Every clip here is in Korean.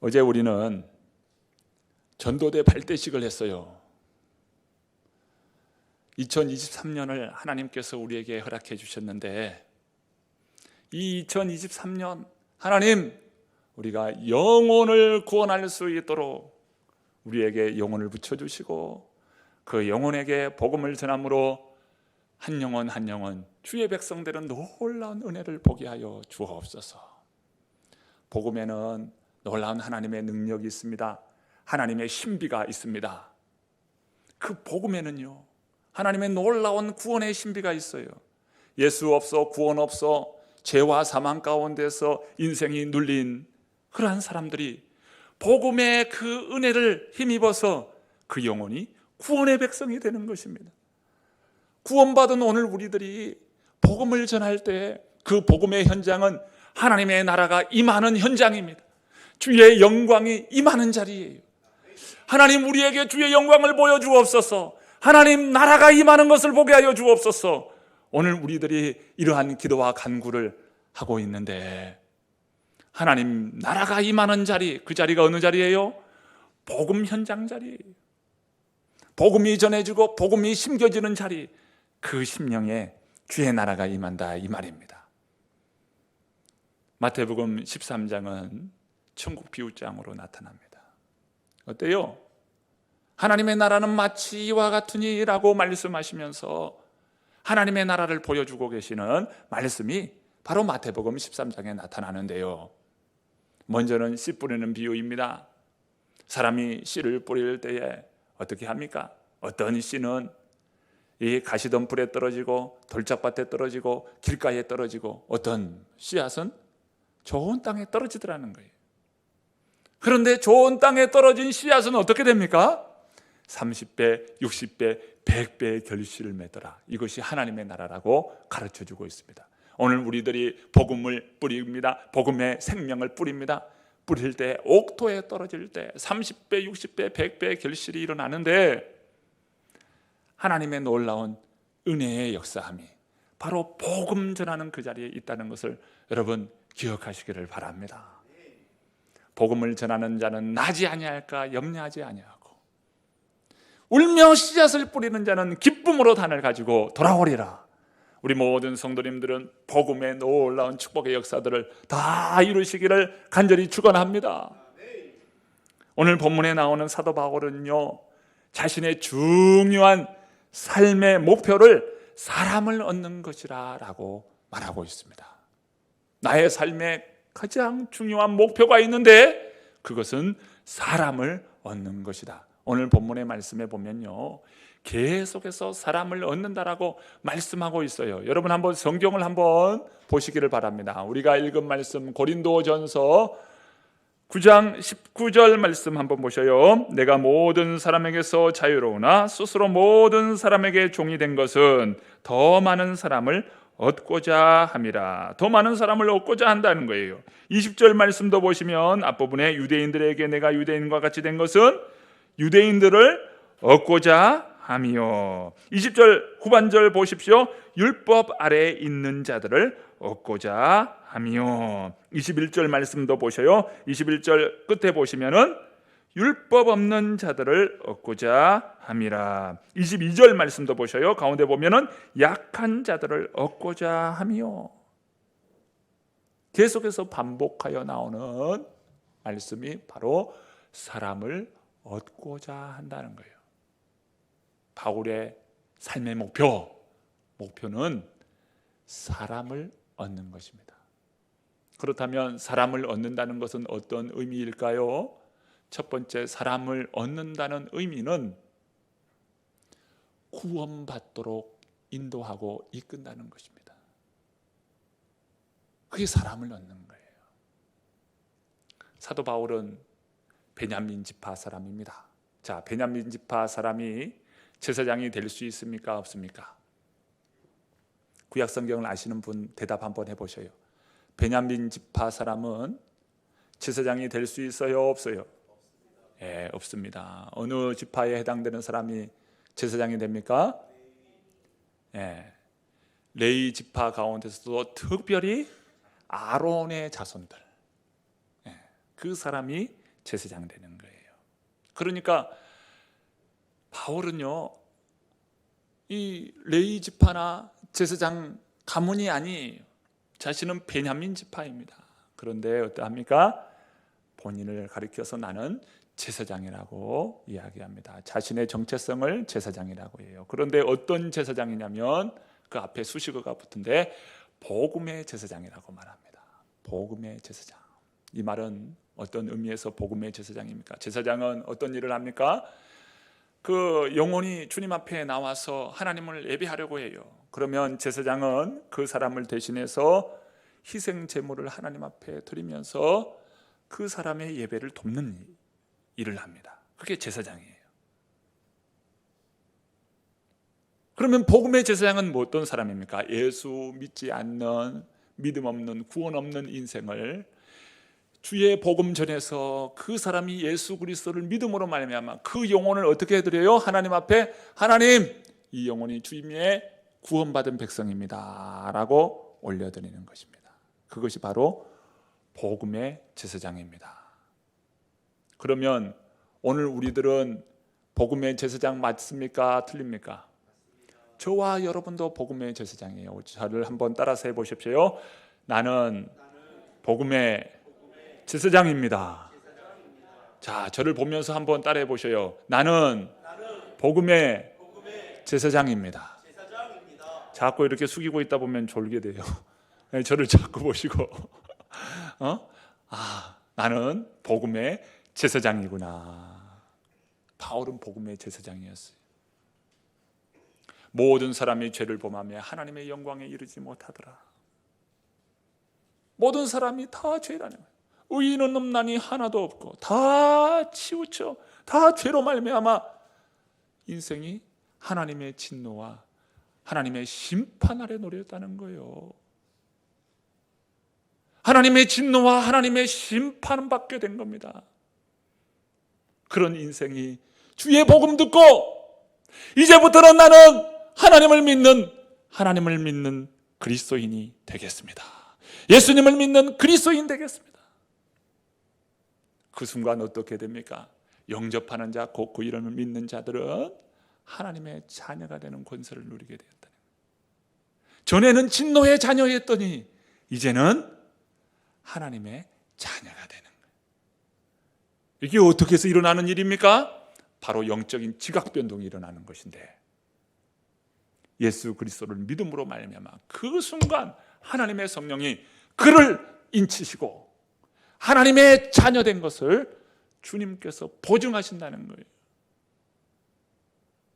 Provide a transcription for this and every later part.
어제 우리는 전도대 발대식을 했어요. 2023년을 하나님께서 우리에게 허락해 주셨는데, 이 2023년 하나님, 우리가 영혼을 구원할 수 있도록 우리에게 영혼을 붙여주시고, 그 영혼에게 복음을 전함으로 한 영혼 한 영혼 주의 백성들은 놀라운 은혜를 보게 하여 주옵소서. 복음에는 놀라운 하나님의 능력이 있습니다. 하나님의 신비가 있습니다. 그 복음에는요, 하나님의 놀라운 구원의 신비가 있어요. 예수 없어, 구원 없어, 죄와 사망 가운데서 인생이 눌린 그러한 사람들이 복음의 그 은혜를 힘입어서 그 영혼이 구원의 백성이 되는 것입니다. 구원받은 오늘 우리들이 복음을 전할 때 그 복음의 현장은 하나님의 나라가 임하는 현장입니다. 주의 영광이 임하는 자리예요. 하나님, 우리에게 주의 영광을 보여주옵소서. 하나님 나라가 임하는 것을 보게 하여 주옵소서. 오늘 우리들이 이러한 기도와 간구를 하고 있는데, 하나님 나라가 임하는 자리, 그 자리가 어느 자리예요? 복음 현장 자리예요. 복음이 전해지고 복음이 심겨지는 자리, 그 심령에 주의 나라가 임한다, 이 말입니다. 마태복음 13장은 천국 비유장으로 나타납니다. 어때요? 하나님의 나라는 마치 이와 같으니라고 말씀하시면서 하나님의 나라를 보여주고 계시는 말씀이 바로 마태복음 13장에 나타나는데요, 먼저는 씨 뿌리는 비유입니다. 사람이 씨를 뿌릴 때에 어떻게 합니까? 어떤 씨는 이 가시덤불에 떨어지고 돌짝밭에 떨어지고 길가에 떨어지고, 어떤 씨앗은 좋은 땅에 떨어지더라는 거예요. 그런데 좋은 땅에 떨어진 씨앗은 어떻게 됩니까? 30배, 60배, 100배의 결실을 맺더라. 이것이 하나님의 나라라고 가르쳐주고 있습니다. 오늘 우리들이 복음을 뿌립니다. 복음의 생명을 뿌립니다. 뿌릴 때, 옥토에 떨어질 때 30배, 60배, 100배의 결실이 일어나는데, 하나님의 놀라운 은혜의 역사함이 바로 복음 전하는 그 자리에 있다는 것을 여러분 기억하시기를 바랍니다. 복음을 전하는 자는 나지 아니할까 염려하지 아니하고, 울며 씨앗을 뿌리는 자는 기쁨으로 단을 가지고 돌아오리라. 우리 모든 성도님들은 복음의 놀라운 축복의 역사들을 다 이루시기를 간절히 축원합니다. 오늘 본문에 나오는 사도 바울은요, 자신의 중요한 삶의 목표를 사람을 얻는 것이라 라고 말하고 있습니다. 나의 삶에 가장 중요한 목표가 있는데, 그것은 사람을 얻는 것이다. 오늘 본문의 말씀에 보면요, 계속해서 사람을 얻는다라고 말씀하고 있어요. 여러분 한번 성경을 한번 보시기를 바랍니다. 우리가 읽은 말씀, 고린도전서 9장 19절 말씀 한번 보셔요. 내가 모든 사람에게서 자유로우나 스스로 모든 사람에게 종이 된 것은 더 많은 사람을 얻고자 함이라. 더 많은 사람을 얻고자 한다는 거예요. 20절 말씀도 보시면 앞부분에 유대인들에게 내가 유대인과 같이 된 것은 유대인들을 얻고자 함이요. 20절 후반절 보십시오. 율법 아래에 있는 자들을 얻고자 함이요. 21절 말씀도 보셔요. 21절 끝에 보시면은 율법 없는 자들을 얻고자 함이라. 22절 말씀도 보셔요. 가운데 보면은 약한 자들을 얻고자 함이요. 계속해서 반복하여 나오는 말씀이 바로 사람을 얻고자 한다는 거예요. 바울의 삶의 목표는 사람을 얻는 것입니다. 그렇다면 사람을 얻는다는 것은 어떤 의미일까요? 첫 번째, 사람을 얻는다는 의미는 구원받도록 인도하고 이끈다는 것입니다. 그게 사람을 얻는 거예요. 사도 바울은 베냐민 지파 사람입니다. 자, 베냐민 지파 사람이 제사장이 될 수 있습니까? 없습니까? 구약 성경을 아시는 분 대답 한번 해보셔요. 베냐민 지파 사람은 제사장이 될 수 있어요? 없어요? 예, 없습니다. 어느 지파에 해당되는 사람이 제사장이 됩니까? 예, 레위 지파 가운데서도 특별히 아론의 자손들, 그 사람이 제사장 되는 거예요. 그러니까 바울은요, 이 레위 지파나 제사장 가문이 아니에요. 자신은 베냐민 지파입니다. 그런데 어떠합니까? 본인을 가리켜서 나는 제사장이라고 이야기합니다. 자신의 정체성을 제사장이라고 해요. 그런데 어떤 제사장이냐면 그 앞에 수식어가 붙은데 복음의 제사장이라고 말합니다. 복음의 제사장. 이 말은 어떤 의미에서 복음의 제사장입니까? 제사장은 어떤 일을 합니까? 그 영혼이 주님 앞에 나와서 하나님을 예배하려고 해요. 그러면 제사장은 그 사람을 대신해서 희생 제물을 하나님 앞에 드리면서 그 사람의 예배를 돕는 일을 합니다. 그게 제사장이에요. 그러면 복음의 제사장은 뭐 어떤 사람입니까? 예수 믿지 않는, 믿음 없는, 구원 없는 인생을 주의 복음 전해서 그 사람이 예수 그리스도를 믿음으로 말미암아 그 영혼을 어떻게 해드려요? 하나님 앞에, 하나님, 이 영혼이 주님의 구원받은 백성입니다 라고 올려드리는 것입니다. 그것이 바로 복음의 제사장입니다. 그러면 오늘 우리들은 복음의 제사장 맞습니까? 틀립니까? 저와 여러분도 복음의 제사장이에요. 저를 한번 따라서 해보십시오. 나는 복음의 제사장입니다. 자, 저를 보면서 한번 따라해 보셔요. 나는 복음의 제사장입니다. 자꾸 이렇게 숙이고 있다 보면 졸게 돼요. 저를 자꾸 보시고 나는 복음의 제사장이구나. 바울은 복음의 제사장이었어요. 모든 사람이 죄를 범하며 하나님의 영광에 이르지 못하더라. 모든 사람이 다 죄라는 거예요. 의인은 없나니 하나도 없고 다 치우쳐, 다 죄로 말미암아 인생이 하나님의 진노와 하나님의 심판 아래 놓였다는 거예요. 하나님의 진노와 하나님의 심판을 받게 된 겁니다. 그런 인생이 주의 복음 듣고 이제부터는 나는 하나님을 믿는 그리스도인이 되겠습니다. 예수님을 믿는 그리스도인 되겠습니다. 그 순간 어떻게 됩니까? 영접하는 자, 곧 그 이름을 믿는 자들은 하나님의 자녀가 되는 권세를 누리게 되었다는 거예요. 전에는 진노의 자녀였더니 이제는 하나님의 자녀가 되는 거예요. 이게 어떻게 해서 일어나는 일입니까? 바로 영적인 지각 변동이 일어나는 것인데, 예수 그리스도를 믿음으로 말미암아 그 순간 하나님의 성령이 그를 인치시고 하나님의 자녀된 것을 주님께서 보증하신다는 거예요.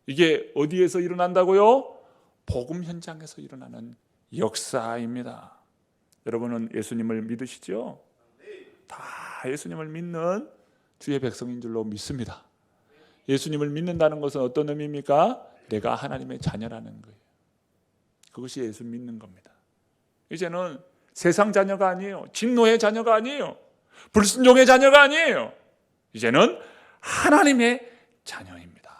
이게 어디에서 일어난다고요? 복음 현장에서 일어나는 역사입니다. 여러분은 예수님을 믿으시죠? 다 예수님을 믿는 주의 백성인 줄로 믿습니다. 예수님을 믿는다는 것은 어떤 의미입니까? 내가 하나님의 자녀라는 거예요. 그것이 예수 믿는 겁니다. 이제는 세상 자녀가 아니에요. 진노의 자녀가 아니에요. 불순종의 자녀가 아니에요. 이제는 하나님의 자녀입니다.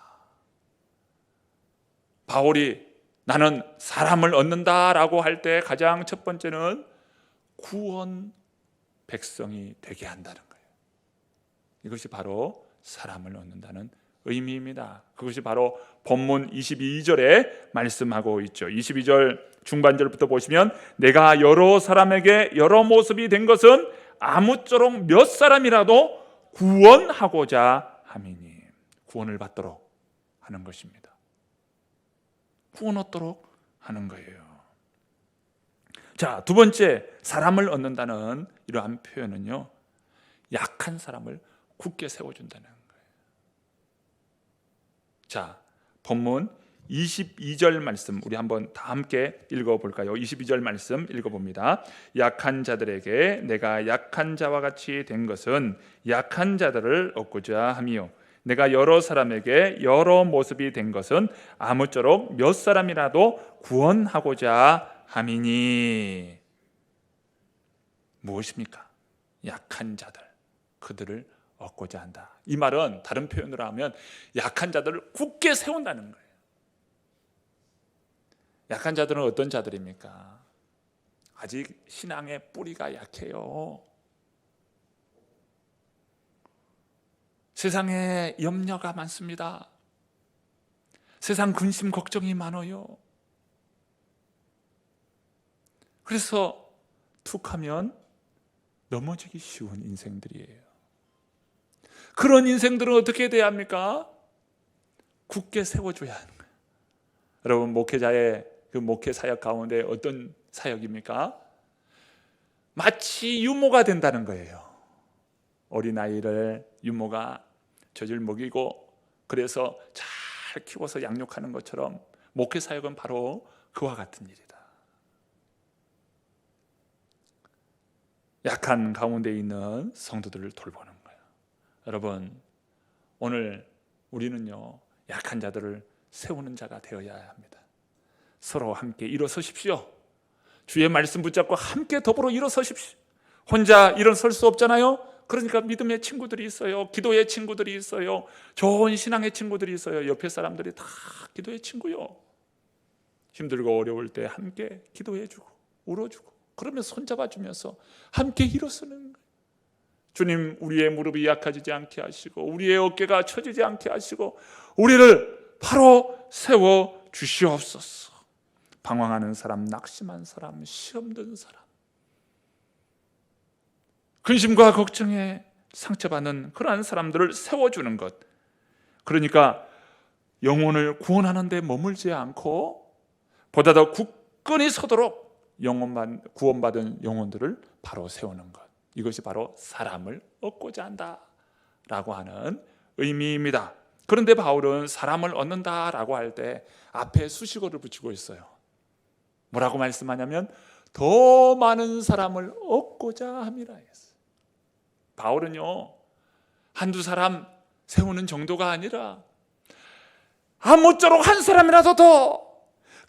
바울이 나는 사람을 얻는다라고 할 때 가장 첫 번째는 구원 백성이 되게 한다는 거예요. 이것이 바로 사람을 얻는다는 의미입니다. 그것이 바로 본문 22절에 말씀하고 있죠. 22절 중반절부터 보시면 내가 여러 사람에게 여러 모습이 된 것은 아무쪼록 몇 사람이라도 구원하고자 함이니, 구원을 받도록 하는 것입니다. 구원 얻도록 하는 거예요. 자, 두 번째, 사람을 얻는다는 이러한 표현은요, 약한 사람을 굳게 세워준다는 거예요. 자, 본문 22절 말씀 우리 한번 다 함께 읽어볼까요? 22절 말씀 읽어봅니다. 약한 자들에게 내가 약한 자와 같이 된 것은 약한 자들을 얻고자 함이요, 내가 여러 사람에게 여러 모습이 된 것은 아무쪼록 몇 사람이라도 구원하고자 함이니. 무엇입니까? 약한 자들, 그들을 얻고자 한다. 이 말은 다른 표현으로 하면 약한 자들을 굳게 세운다는 거예요. 약한 자들은 어떤 자들입니까? 아직 신앙의 뿌리가 약해요. 세상에 염려가 많습니다. 세상 근심 걱정이 많아요. 그래서 툭 하면 넘어지기 쉬운 인생들이에요. 그런 인생들은 어떻게 돼야 합니까? 굳게 세워줘야 하는 거예요. 여러분, 목회자의 그 목회 사역 가운데 어떤 사역입니까? 마치 유모가 된다는 거예요. 어린아이를 유모가 젖을 먹이고 그래서 잘 키워서 양육하는 것처럼 목회 사역은 바로 그와 같은 일이다. 약한 가운데 있는 성도들을 돌보는 거예요. 여러분, 오늘 우리는요, 약한 자들을 세우는 자가 되어야 합니다. 서로 함께 일어서십시오. 주의 말씀 붙잡고 함께 더불어 일어서십시오. 혼자 일어설 수 없잖아요. 그러니까 믿음의 친구들이 있어요. 기도의 친구들이 있어요. 좋은 신앙의 친구들이 있어요. 옆에 사람들이 다 기도의 친구요. 힘들고 어려울 때 함께 기도해주고 울어주고 그러면 손잡아주면서 함께 일어서는 거예요. 주님, 우리의 무릎이 약해지지 않게 하시고 우리의 어깨가 처지지 않게 하시고 우리를 바로 세워 주시옵소서. 방황하는 사람, 낙심한 사람, 시험든 사람, 근심과 걱정에 상처받는 그러한 사람들을 세워주는 것. 그러니까 영혼을 구원하는 데 머물지 않고 보다 더 굳건히 서도록 구원받은 영혼들을 바로 세우는 것. 이것이 바로 사람을 얻고자 한다라고 하는 의미입니다. 그런데 바울은 사람을 얻는다라고 할 때 앞에 수식어를 붙이고 있어요. 뭐라고 말씀하냐면 더 많은 사람을 얻고자 함이라 했어요. 바울은요, 한두 사람 세우는 정도가 아니라 아무쪼록 한 사람이라도 더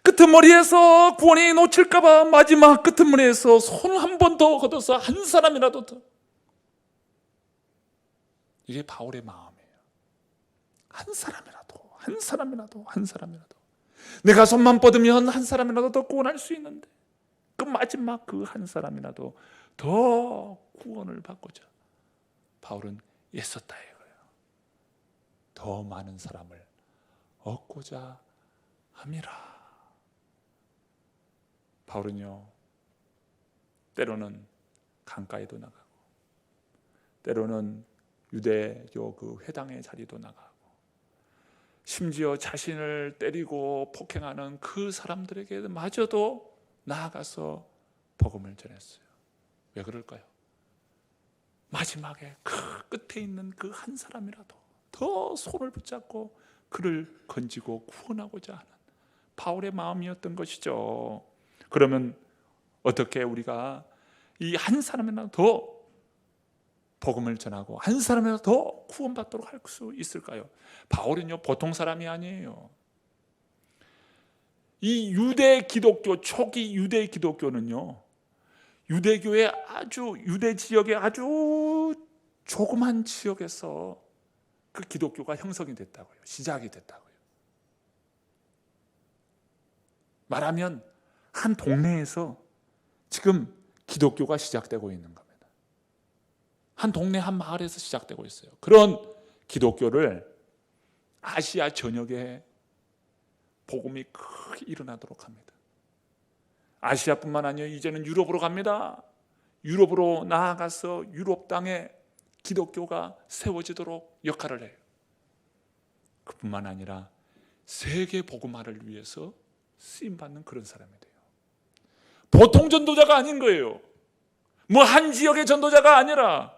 끄트머리에서 구원이 놓칠까 봐 마지막 끄트머리에서 손 한 번 더 걷어서 한 사람이라도 더. 이게 바울의 마음이에요. 한 사람이라도, 한 사람이라도, 한 사람이라도. 내가 손만 뻗으면 한 사람이라도 더 구원할 수 있는데 그 마지막 그 한 사람이라도 더 구원을 받고자 바울은 애썼다 이거예요. 더 많은 사람을 얻고자 함이라. 바울은요, 때로는 강가에도 나가고 때로는 유대교 그 회당의 자리도 나가고 심지어 자신을 때리고 폭행하는 그 사람들에게 마저도 나아가서 복음을 전했어요. 왜 그럴까요? 마지막에 그 끝에 있는 그 한 사람이라도 더 손을 붙잡고 그를 건지고 구원하고자 하는 바울의 마음이었던 것이죠. 그러면 어떻게 우리가 이 한 사람이라도 더 복음을 전하고 한 사람이라도 더 구원받도록 할 수 있을까요? 바울은요, 보통 사람이 아니에요. 이 유대 기독교, 초기 유대 기독교는요, 유대교의 유대 지역의 아주 조그만 지역에서 그 기독교가 형성이 됐다고요. 시작이 됐다고요. 말하면 한 동네에서 지금 기독교가 시작되고 있는 겁니다. 한 동네 한 마을에서 시작되고 있어요. 그런 기독교를 아시아 전역에 복음이 크게 일어나도록 합니다. 아시아뿐만 아니라 이제는 유럽으로 갑니다. 유럽으로 나아가서 유럽 땅에 기독교가 세워지도록 역할을 해요. 그뿐만 아니라 세계 복음화를 위해서 쓰임받는 그런 사람이 돼요. 보통 전도자가 아닌 거예요. 뭐 한 지역의 전도자가 아니라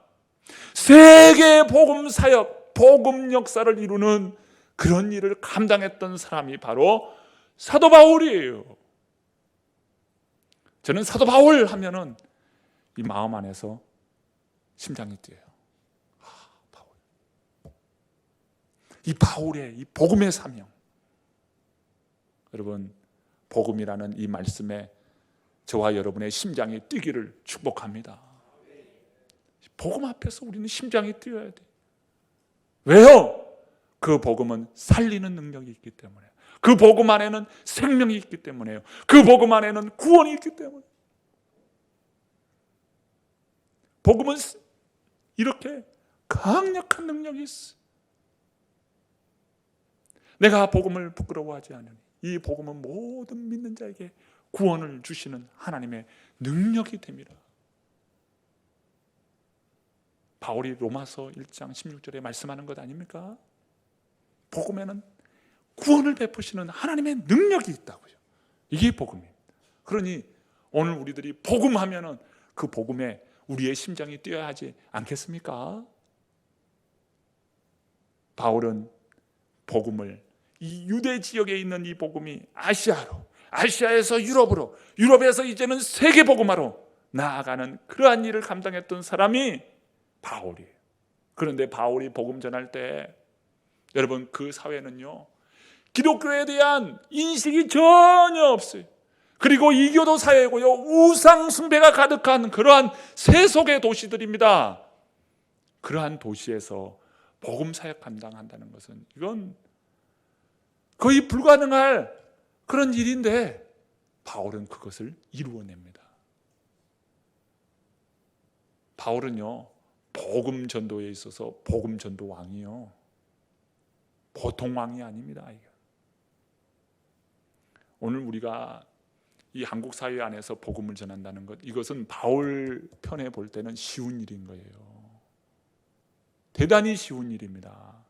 세계 복음 사역, 복음 역사를 이루는 그런 일을 감당했던 사람이 바로 사도 바울이에요. 저는 사도 바울 하면은 이 마음 안에서 심장이 뛰어요. 바울. 이 바울의 이 복음의 사명. 여러분, 복음이라는 이 말씀에 저와 여러분의 심장이 뛰기를 축복합니다. 복음 앞에서 우리는 심장이 뛰어야 돼. 왜요? 그 복음은 살리는 능력이 있기 때문에, 그 복음 안에는 생명이 있기 때문에요. 그 복음 안에는 구원이 있기 때문에. 복음은 이렇게 강력한 능력이 있어. 내가 복음을 부끄러워하지 않으니 이 복음은 모든 믿는 자에게 구원을 주시는 하나님의 능력이 됩니다. 바울이 로마서 1장 16절에 말씀하는 것 아닙니까? 복음에는 구원을 베푸시는 하나님의 능력이 있다고요. 이게 복음이에요. 그러니 오늘 우리들이 복음하면은 그 복음에 우리의 심장이 뛰어야 하지 않겠습니까? 바울은 복음을, 이 유대 지역에 있는 이 복음이 아시아로, 아시아에서 유럽으로, 유럽에서 이제는 세계 복음화로 나아가는 그러한 일을 감당했던 사람이 바울이에요. 그런데 바울이 복음 전할 때 여러분 그 사회는요 기독교에 대한 인식이 전혀 없어요. 그리고 이교도 사회고요, 우상 숭배가 가득한 그러한 세속의 도시들입니다. 그러한 도시에서 복음 사역 감당한다는 것은 이건 거의 불가능할 그런 일인데 바울은 그것을 이루어냅니다. 바울은요 복음 전도에 있어서 복음 전도 왕이요 보통 왕이 아닙니다. 오늘 우리가 이 한국 사회 안에서 복음을 전한다는 것, 이것은 바울 편에 볼 때는 쉬운 일인 거예요. 대단히 쉬운 일입니다.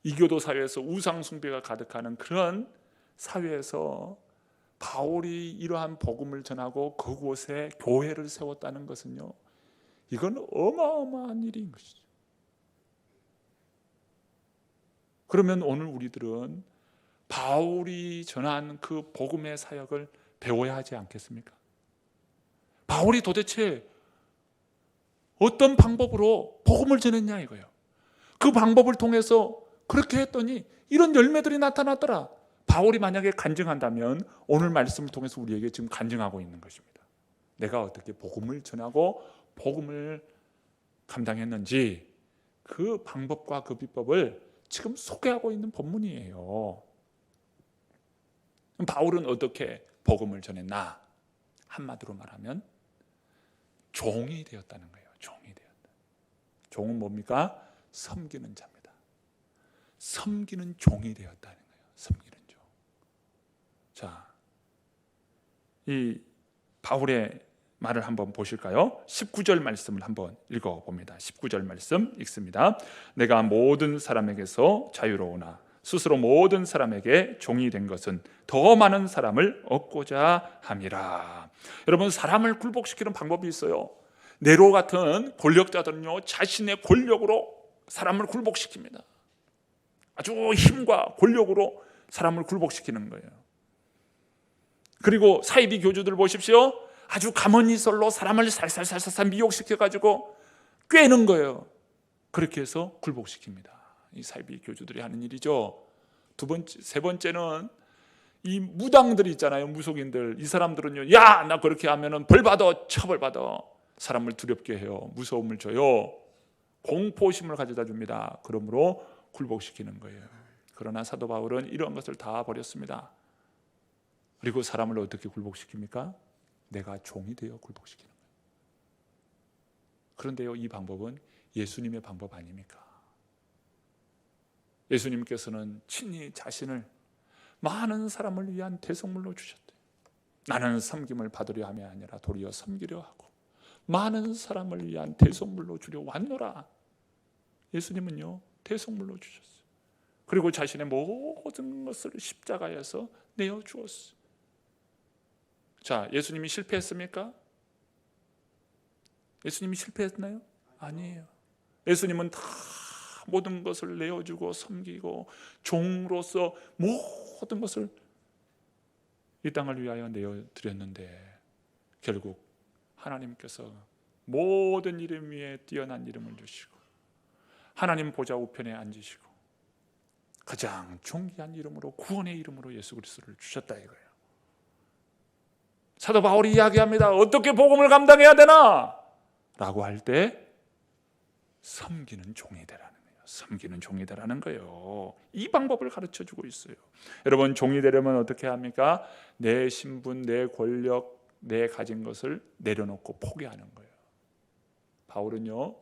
이교도 사회에서 우상 숭배가 가득하는 그런 사회에서 바울이 이러한 복음을 전하고 그곳에 교회를 세웠다는 것은요 이건 어마어마한 일인 것이죠. 그러면 오늘 우리들은 바울이 전한 그 복음의 사역을 배워야 하지 않겠습니까? 바울이 도대체 어떤 방법으로 복음을 전했냐 이거예요. 그 방법을 통해서 그렇게 했더니 이런 열매들이 나타났더라. 바울이 만약에 간증한다면 오늘 말씀을 통해서 우리에게 지금 간증하고 있는 것입니다. 내가 어떻게 복음을 전하고 복음을 감당했는지 그 방법과 그 비법을 지금 소개하고 있는 본문이에요. 바울은 어떻게 복음을 전했나? 한마디로 말하면 종이 되었다는 거예요. 종이 되었다. 종은 뭡니까? 섬기는 자입니다. 섬기는 종이 되었다는 거예요. 섬기는 종. 자, 이 바울의 말을 한번 보실까요? 19절 말씀을 한번 읽어봅니다. 19절 말씀 읽습니다. 내가 모든 사람에게서 자유로우나 스스로 모든 사람에게 종이 된 것은 더 많은 사람을 얻고자 함이라. 여러분, 사람을 굴복시키는 방법이 있어요. 네로 같은 권력자들은요 자신의 권력으로 사람을 굴복시킵니다. 아주 힘과 권력으로 사람을 굴복시키는 거예요. 그리고 사이비 교주들 보십시오. 아주 가머니설로 사람을 살살살살 미혹시켜가지고 꿰는 거예요. 그렇게 해서 굴복시킵니다. 이 사이비 교주들이 하는 일이죠. 두 번째, 세 번째는 이 무당들이 있잖아요. 무속인들. 이 사람들은요, 야, 나 그렇게 하면은 벌 받아, 처벌 받아. 사람을 두렵게 해요. 무서움을 줘요. 공포심을 가져다 줍니다. 그러므로 굴복시키는 거예요. 그러나 사도 바울은 이런 것을 다 버렸습니다. 그리고 사람을 어떻게 굴복시킵니까? 내가 종이 되어 굴복시키는 거예요. 그런데요, 이 방법은 예수님의 방법 아닙니까? 예수님께서는 친히 자신을 많은 사람을 위한 대속물로 주셨대요. 나는 섬김을 받으려 함이 아니라 도리어 섬기려 하고 많은 사람을 위한 대속물로 주려 왔노라. 예수님은요 대속물로 주셨어요. 그리고 자신의 모든 것을 십자가에서 내어 주었어요. 자, 예수님이 실패했습니까? 예수님이 실패했나요? 아니에요. 예수님은 다 모든 것을 내어주고 섬기고 종으로서 모든 것을 이 땅을 위하여 내어드렸는데 결국 하나님께서 모든 이름 위에 뛰어난 이름을 주시고 하나님 보좌 우편에 앉으시고 가장 존귀한 이름으로 구원의 이름으로 예수 그리스도를 주셨다 이거예요. 사도 바울이 이야기합니다. 어떻게 복음을 감당해야 되나? 라고 할 때 섬기는 종이 되라는 거예요. 섬기는 종이 되라는 거예요. 이 방법을 가르쳐주고 있어요. 여러분, 종이 되려면 어떻게 합니까? 내 신분, 내 권력, 내 가진 것을 내려놓고 포기하는 거예요. 바울은요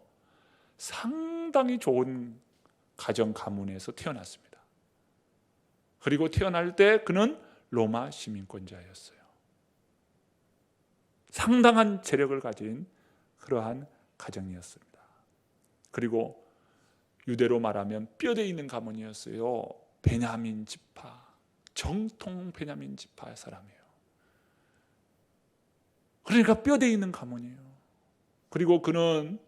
상당히 좋은 가정 가문에서 태어났습니다. 그리고 태어날 때 그는 로마 시민권자였어요. 상당한 재력을 가진 그러한 가정이었습니다. 그리고 유대로 말하면 뼈대 있는 가문이었어요. 베냐민 지파, 정통 베냐민 지파의 사람이에요. 그러니까 뼈대 있는 가문이에요. 그리고 그는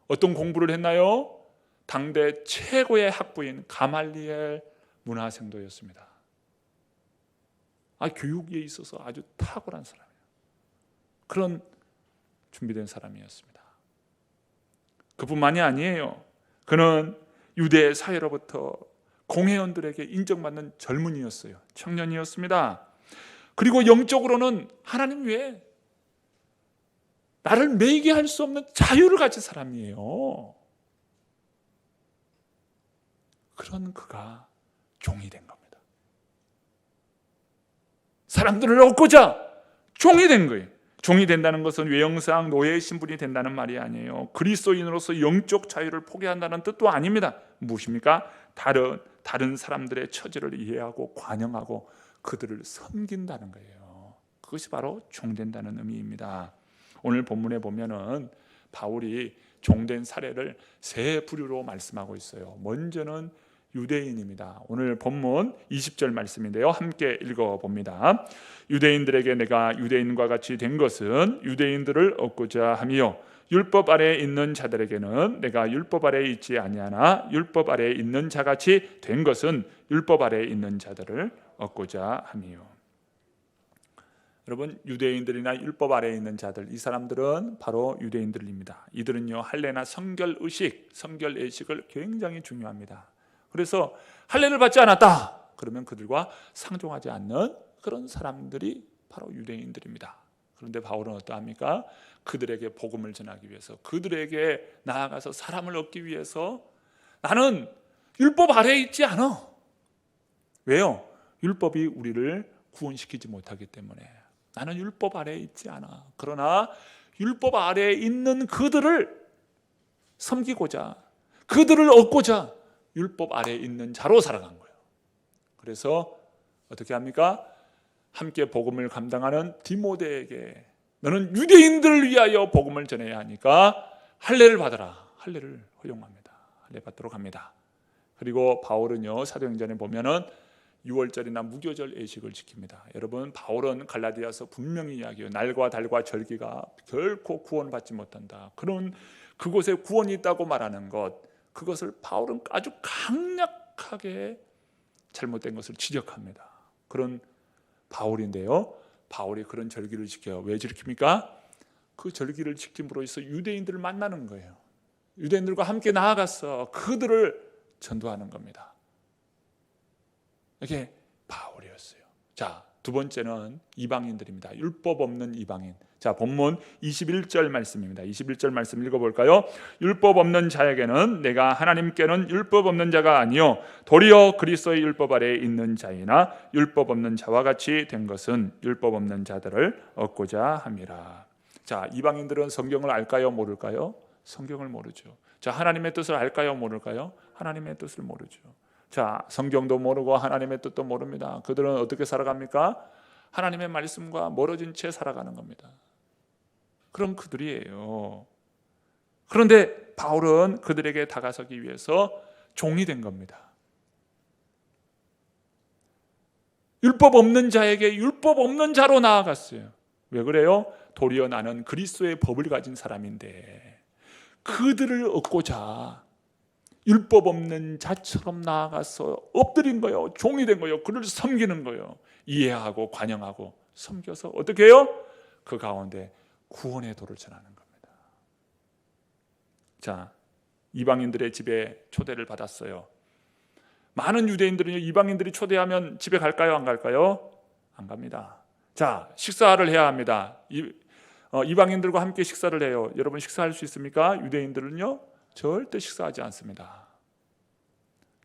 어떤 공부를 했나요? 당대 최고의 학부인 가말리엘 문화생도였습니다. 교육에 있어서 아주 탁월한 사람이에요. 그런 준비된 사람이었습니다. 그뿐만이 아니에요. 그는 유대 사회로부터 공회원들에게 인정받는 젊은이였어요. 청년이었습니다. 그리고 영적으로는 하나님 외에 나를 매이게 할 수 없는 자유를 가진 사람이에요. 그런 그가 종이 된 겁니다. 사람들을 얻고자 종이 된 거예요. 종이 된다는 것은 외형상 노예의 신분이 된다는 말이 아니에요. 그리스도인으로서 영적 자유를 포기한다는 뜻도 아닙니다. 무엇입니까? 다른 사람들의 처지를 이해하고 관용하고 그들을 섬긴다는 거예요. 그것이 바로 종된다는 의미입니다. 오늘 본문에 보면은 바울이 종된 사례를 세 부류로 말씀하고 있어요. 먼저는 유대인입니다. 오늘 본문 20절 말씀인데요. 함께 읽어봅니다. 유대인들에게 내가 유대인과 같이 된 것은 유대인들을 얻고자 하며 율법 아래에 있는 자들에게는 내가 율법 아래에 있지 아니하나 율법 아래에 있는 자같이 된 것은 율법 아래에 있는 자들을 얻고자 하며. 여러분, 유대인들이나 율법 아래에 있는 자들, 이 사람들은 바로 유대인들입니다. 이들은요 할례나 성결의식, 성결예식을 굉장히 중요합니다. 그래서 할례를 받지 않았다 그러면 그들과 상종하지 않는 그런 사람들이 바로 유대인들입니다. 그런데 바울은 어떠합니까? 그들에게 복음을 전하기 위해서, 그들에게 나아가서 사람을 얻기 위해서 나는 율법 아래에 있지 않아. 왜요? 율법이 우리를 구원시키지 못하기 때문에 나는 율법 아래에 있지 않아. 그러나 율법 아래에 있는 그들을 섬기고자, 그들을 얻고자 율법 아래에 있는 자로 살아간 거예요. 그래서 어떻게 합니까? 함께 복음을 감당하는 디모데에게 너는 유대인들을 위하여 복음을 전해야 하니까 할례를 받아라. 할례를 허용합니다. 할례 받도록 합니다. 그리고 바울은요 사도행전에 보면은 6월절이나 무교절 예식을 지킵니다. 여러분, 바울은 갈라디아서 분명히 이야기해요. 날과 달과 절기가 결코 구원받지 못한다. 그런 그곳에 구원이 있다고 말하는 것, 그것을 바울은 아주 강력하게 잘못된 것을 지적합니다. 그런 바울인데요, 바울이 그런 절기를 지켜요. 왜 지킵니까? 그 절기를 지킴으로 해서 유대인들을 만나는 거예요. 유대인들과 함께 나아가서 그들을 전도하는 겁니다. 이게 바울이었어요. 자, 두 번째는 이방인들입니다. 율법 없는 이방인. 자, 본문 21절 말씀입니다. 21절 말씀 읽어볼까요? 율법 없는 자에게는 내가 하나님께는 율법 없는 자가 아니요 도리어 그리스도의 율법 아래에 있는 자이나 율법 없는 자와 같이 된 것은 율법 없는 자들을 얻고자 함이라. 자, 이방인들은 성경을 알까요? 모를까요? 성경을 모르죠. 자, 하나님의 뜻을 알까요? 모를까요? 하나님의 뜻을 모르죠. 자, 성경도 모르고 하나님의 뜻도 모릅니다. 그들은 어떻게 살아갑니까? 하나님의 말씀과 멀어진 채 살아가는 겁니다. 그런 그들이에요. 그런데 바울은 그들에게 다가서기 위해서 종이 된 겁니다. 율법 없는 자에게 율법 없는 자로 나아갔어요. 왜 그래요? 도리어 나는 그리스도의 법을 가진 사람인데 그들을 얻고자 율법 없는 자처럼 나아가서 엎드린 거예요. 종이 된 거예요. 그를 섬기는 거예요. 이해하고 관용하고 섬겨서 어떻게 해요? 그 가운데 구원의 도를 전하는 겁니다. 자, 이방인들의 집에 초대를 받았어요. 많은 유대인들은 이방인들이 초대하면 집에 갈까요? 안 갈까요? 안 갑니다. 자, 식사를 해야 합니다. 이방인들과 함께 식사를 해요. 여러분 식사할 수 있습니까? 유대인들은요 절대 식사하지 않습니다.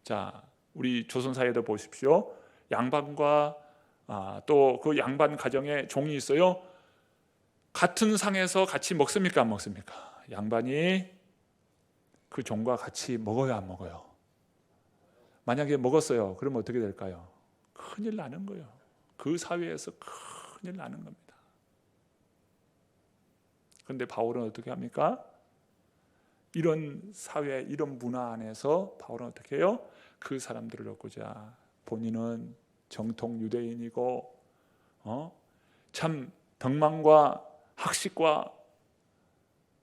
자, 우리 조선사회도 보십시오. 양반과 또 그 양반 가정에 종이 있어요. 같은 상에서 같이 먹습니까? 안 먹습니까? 양반이 그 종과 같이 먹어요? 안 먹어요? 만약에 먹었어요. 그러면 어떻게 될까요? 큰일 나는 거예요. 그 사회에서 큰일 나는 겁니다. 그런데 바울은 어떻게 합니까? 이런 사회, 이런 문화 안에서 바울은 어떻게 해요? 그 사람들을 얻고자, 본인은 정통 유대인이고 참 덕망과 학식과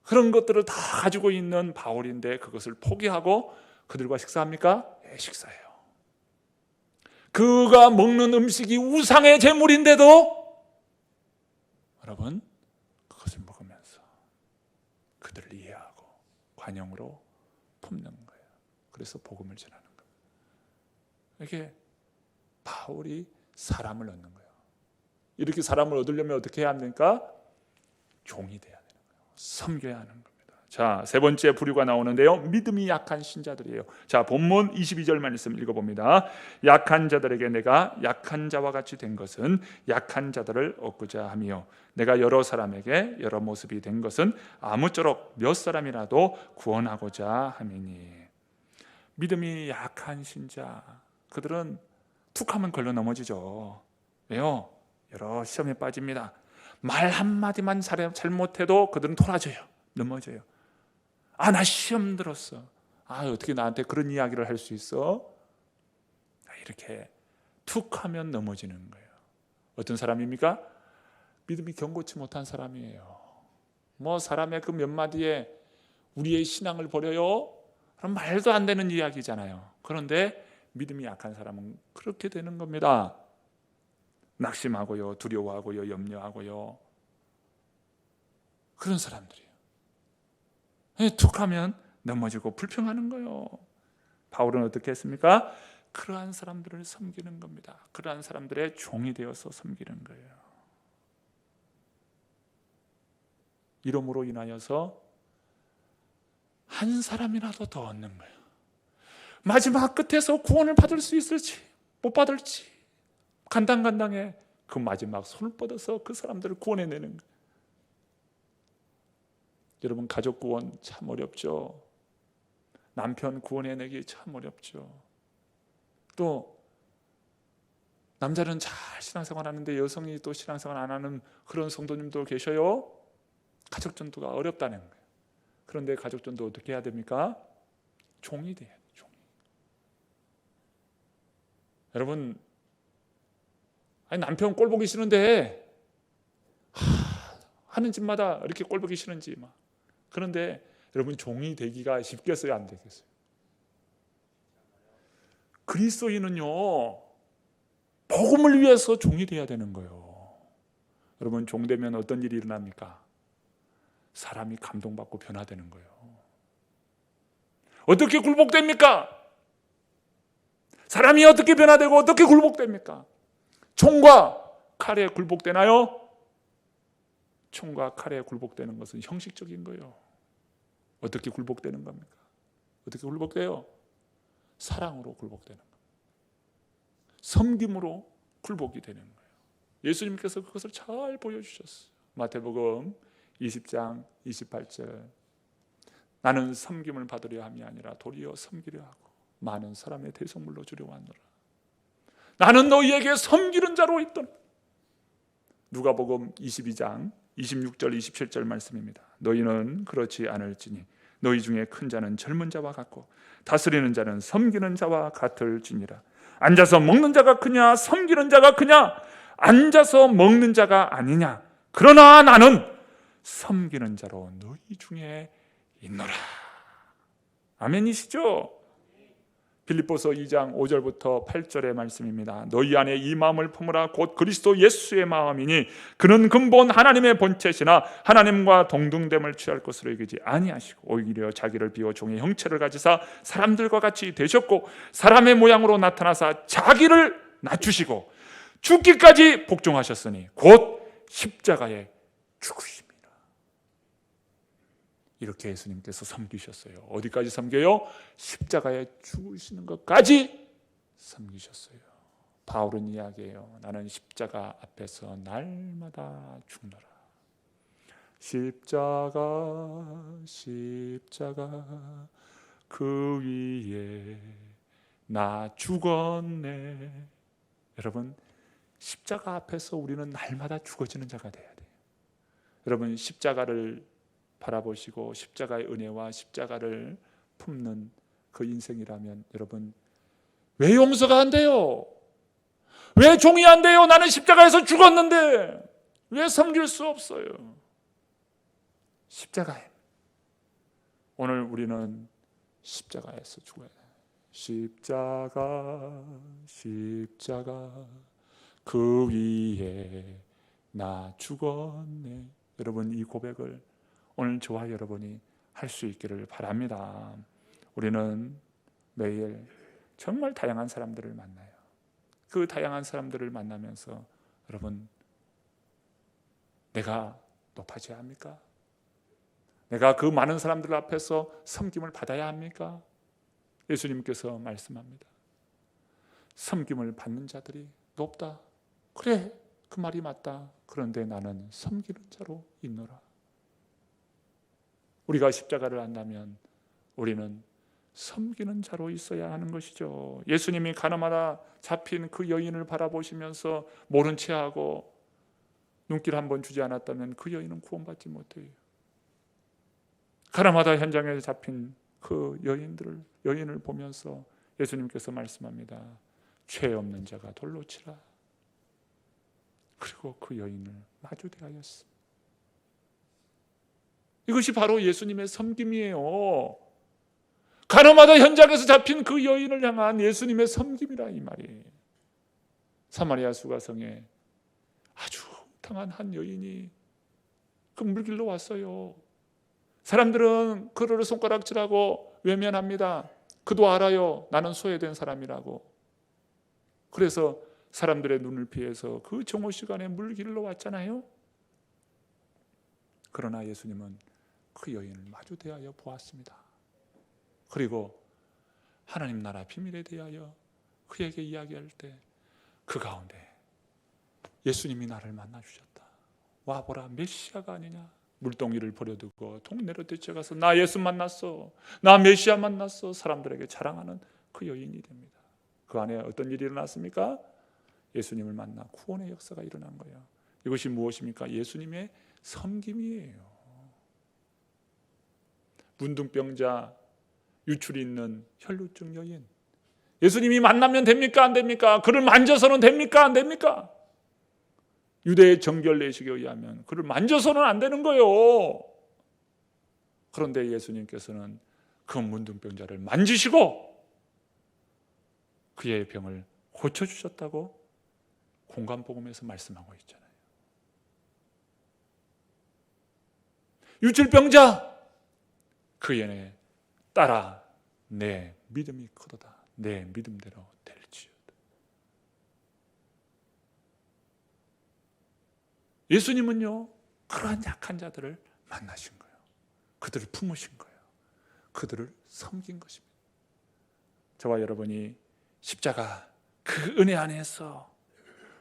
그런 것들을 다 가지고 있는 바울인데 그것을 포기하고 그들과 식사합니까? 네, 식사해요. 그가 먹는 음식이 우상의 제물인데도 여러분 그것을 먹으면서 그들을 이해하고 관용으로 품는 거예요. 그래서 복음을 전하는 거예요. 이렇게 바울이 사람을 얻는 거예요. 이렇게 사람을 얻으려면 어떻게 해야 합니까? 종이 돼야 되는 거예요. 섬겨야 하는 겁니다. 자, 세 번째 부류가 나오는데요. 믿음이 약한 신자들이에요. 자, 본문 22절 말씀 읽어봅니다. 약한 자들에게 내가 약한 자와 같이 된 것은 약한 자들을 얻고자 하며 내가 여러 사람에게 여러 모습이 된 것은 아무쪼록 몇 사람이라도 구원하고자 함이니. 믿음이 약한 신자, 그들은 툭 하면 걸려 넘어지죠. 왜요? 여러 시험에 빠집니다. 말 한마디만 잘못해도 그들은 돌아져요. 넘어져요. 나 시험 들었어. 어떻게 나한테 그런 이야기를 할 수 있어? 이렇게 툭 하면 넘어지는 거예요. 어떤 사람입니까? 믿음이 견고치 못한 사람이에요. 사람의 그 몇 마디에 우리의 신앙을 버려요? 그럼 말도 안 되는 이야기잖아요. 그런데 믿음이 약한 사람은 그렇게 되는 겁니다. 낙심하고요, 두려워하고요, 염려하고요. 그런 사람들이에요. 툭 하면 넘어지고 불평하는 거예요. 바울은 어떻게 했습니까? 그러한 사람들을 섬기는 겁니다. 그러한 사람들의 종이 되어서 섬기는 거예요. 이름으로 인하여서 한 사람이라도 더 얻는 거예요. 마지막 끝에서 구원을 받을 수 있을지 못 받을지 간당간당해. 그 마지막 손을 뻗어서 그 사람들을 구원해내는 거예요. 여러분, 가족 구원 참 어렵죠. 남편 구원해내기 참 어렵죠. 또 남자는 잘 신앙생활 하는데 여성이 또 신앙생활 안 하는 그런 성도님도 계셔요. 가족 전도가 어렵다는 거예요. 그런데 가족 전도 어떻게 해야 됩니까? 종이 돼야 돼요. 종이. 여러분, 남편 꼴 보기 싫은데 하는 집마다 이렇게 꼴 보기 싫은지 막. 그런데 여러분, 종이 되기가 쉽겠어요, 안 되겠어요? 그리스도인은요, 복음을 위해서 종이 돼야 되는 거예요. 여러분, 종 되면 어떤 일이 일어납니까? 사람이 감동받고 변화되는 거예요. 어떻게 굴복됩니까? 사람이 어떻게 변화되고 어떻게 굴복됩니까? 총과 칼에 굴복되나요? 총과 칼에 굴복되는 것은 형식적인 거예요. 어떻게 굴복되는 겁니까? 어떻게 굴복돼요? 사랑으로 굴복되는 거예요. 섬김으로 굴복이 되는 거예요. 예수님께서 그것을 잘 보여주셨어요. 마태복음 20장 28절, 나는 섬김을 받으려 함이 아니라 도리어 섬기려 하고 많은 사람의 대속물로 주려 왔노라. 나는 너희에게 섬기는 자로 있더라. 누가복음 22장 26절 27절 말씀입니다. 너희는 그렇지 않을지니 너희 중에 큰 자는 젊은 자와 같고 다스리는 자는 섬기는 자와 같을지니라. 앉아서 먹는 자가 크냐 섬기는 자가 크냐? 앉아서 먹는 자가 아니냐. 그러나 나는 섬기는 자로 너희 중에 있노라. 아멘이시죠? 빌립보서 2장 5절부터 8절의 말씀입니다. 너희 안에 이 마음을 품으라. 곧 그리스도 예수의 마음이니 그는 근본 하나님의 본체시나 하나님과 동등됨을 취할 것으로 여기지 아니하시고 오히려 자기를 비워 종의 형체를 가지사 사람들과 같이 되셨고 사람의 모양으로 나타나사 자기를 낮추시고 죽기까지 복종하셨으니 곧 십자가에 죽으심이라. 이렇게 예수님께서 섬기셨어요. 어디까지 섬겨요? 십자가에 죽으시는 것까지 섬기셨어요. 바울은 이야기해요. 나는 십자가 앞에서 날마다 죽노라. 십자가 십자가 그 위에 나 죽었네. 여러분, 십자가 앞에서 우리는 날마다 죽어지는 자가 돼야 돼요. 여러분, 십자가를 바라보시고 십자가의 은혜와 십자가를 품는 그 인생이라면 여러분, 왜 용서가 안 돼요? 왜 종이 안 돼요? 나는 십자가에서 죽었는데 왜 섬길 수 없어요? 십자가에 오늘 우리는 십자가에서 죽어야 돼요. 십자가 그 위에 나 죽었네. 여러분, 이 고백을 오늘 저와 여러분이 할 수 있기를 바랍니다. 우리는 매일 정말 다양한 사람들을 만나요. 그 다양한 사람들을 만나면서 여러분, 내가 높아져야 합니까? 내가 그 많은 사람들 앞에서 섬김을 받아야 합니까? 예수님께서 말씀합니다. 섬김을 받는 자들이 높다. 그래, 그 말이 맞다. 그런데 나는 섬기는 자로 있노라. 우리가 십자가를 안다면 우리는 섬기는 자로 있어야 하는 것이죠. 예수님이 가나마나 잡힌 그 여인을 바라보시면서 모른 체하고 눈길 한번 주지 않았다면 그 여인은 구원받지 못해요. 가나마나 현장에서 잡힌 그 여인을 보면서 예수님께서 말씀합니다. 죄 없는 자가 돌로 치라. 그리고 그 여인을 마주 대하였습니다. 이것이 바로 예수님의 섬김이에요. 가나마나 현장에서 잡힌 그 여인을 향한 예수님의 섬김이라 이 말이에요. 사마리아 수가성에 아주 당한 한 여인이 그 물길로 왔어요. 사람들은 그를 손가락질하고 외면합니다. 그도 알아요. 나는 소외된 사람이라고. 그래서 사람들의 눈을 피해서 그 정오 시간에 물길로 왔잖아요. 그러나 예수님은 그 여인을 마주 대하여 보았습니다. 그리고 하나님 나라 비밀에 대하여 그에게 이야기할 때 그 가운데 예수님이 나를 만나주셨다. 와보라, 메시아가 아니냐. 물동이를 버려두고 동네로 뛰쳐가서 나 예수 만났어, 나 메시아 만났어, 사람들에게 자랑하는 그 여인이 됩니다. 그 안에 어떤 일이 일어났습니까? 예수님을 만나 구원의 역사가 일어난 거예요. 이것이 무엇입니까? 예수님의 섬김이에요. 문둥병자, 유출이 있는 혈루증 여인, 예수님이 만나면 됩니까? 안 됩니까? 그를 만져서는 됩니까? 안 됩니까? 유대의 정결례식에 의하면 그를 만져서는 안 되는 거예요. 그런데 예수님께서는 그 문둥병자를 만지시고 그의 병을 고쳐주셨다고 공관복음에서 말씀하고 있잖아요. 유출병자, 그 연에 따라 내 믿음이 크도다. 내 믿음대로 될지어다. 예수님은요, 그러한 약한 자들을 만나신 거예요. 그들을 품으신 거예요. 그들을 섬긴 것입니다. 저와 여러분이 십자가 그 은혜 안에서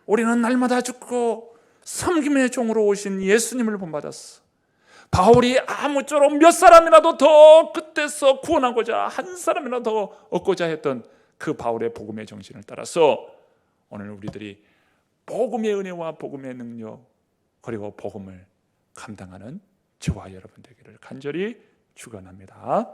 우리는 날마다 죽고 섬김의 종으로 오신 예수님을 본받았어. 바울이 아무쪼록 몇 사람이라도 더 그때서 구원하고자, 한 사람이라도 더 얻고자 했던 그 바울의 복음의 정신을 따라서 오늘 우리들이 복음의 은혜와 복음의 능력, 그리고 복음을 감당하는 저와 여러분 되기를 간절히 축원합니다.